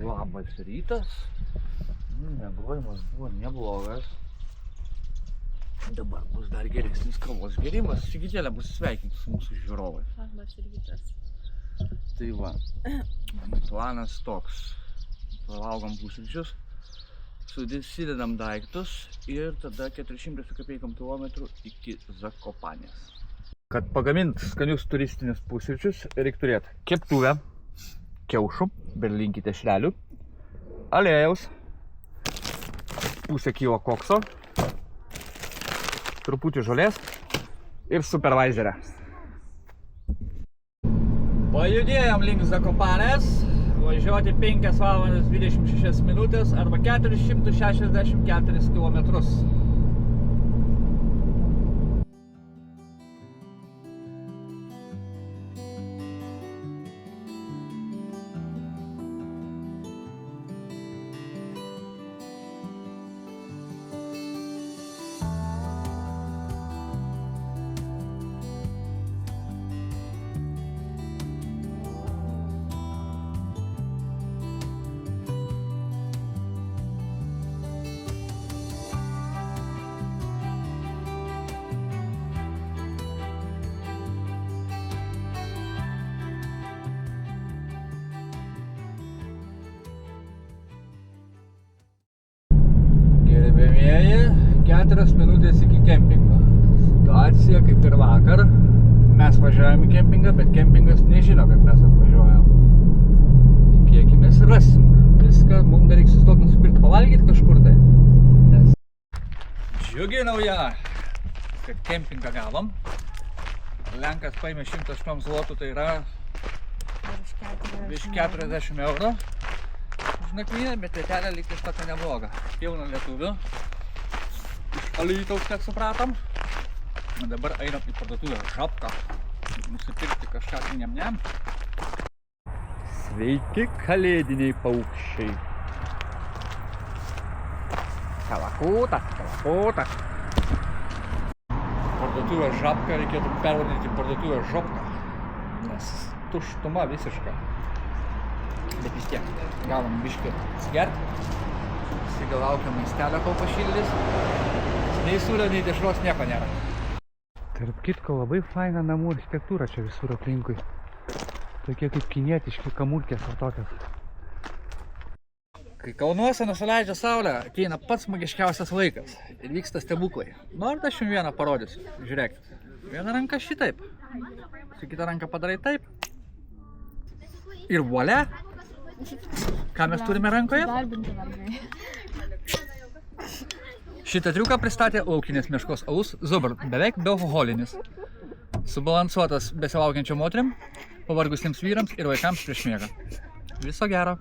Labas rytas. Miegojimas buvo neblogas. Dabar bus dar geresnis kavos gerimas. Sigitėlė bus sveikinti su mūsų žiūrovais. Labas rytas. Tai va, planas toks. Pavalgom pusryčius, susidedam daiktus ir tada 400 su kapeikom kilometrų iki Zakopanės. Kad pagamint skanius turistinius pusryčius, reikia turėti keptuvę, kiaušų, berlinkį tešrelių, aliejaus, pusę kilo kokso, truputį žolės ir supervisorę. Pajudėjom link Zakopanės, važiuoti 5 valandas 26 minutės arba 464 kilometrus. Gerbėmieji, 4 minutės iki kempingo. Situacija kaip ir vakar. Mes važiavome į kempingą, bet kempingas nežino, kad mes atvažiuojam. Tikėkimės rasim. Viską, mums dar reikia sustoti nusipirkti pavalgyti kažkur tai. Džiugi naujiena, kad kempingą gavom. Lenkas paėmė 108 zlotų, tai yra virš 40 eurų. Už nakvynę, bet vietelė lygtis tokia nebloga. Pilna lietuvių. Iš Alytaus, kiek supratom. Dabar einam į parduotuvę Žabka. Nusipirkti kažką niam-niam. Sveiki, kalėdiniai paukščiai. Kalakuta, kalakuta. Parduotuvę Žabka reikėtų pervadinti parduotuvę Žobka. Nes tuštuma visiška. Bet vis tiek, gavom biškį atsigert. Laukiam maistelio, kol pašildys. Nei sūrio, nei dešros nieko nėra. Tarp kitko, labai faina namų architektūra čia visur aplinkui. Tokie kaip kinietiški kamurkės ar tokios. Kai kalnuose nusileidžia saulė, ateina pats magiškiausias laikas ir vyksta stebuklai. Noriu aš jums vieną parodysiu. Žiūrėkit. Viena ranka šitaip. Su kita ranka padarai taip. Ir volia. Ką mes turime rankoje? Šitą triuką pristatė laukinės meškos alus Zubr, beveik bealkoholinis. Subalansuotas besilaukiančiom moterim, pavargusiems vyrams ir vaikams prieš miegą. Viso gero!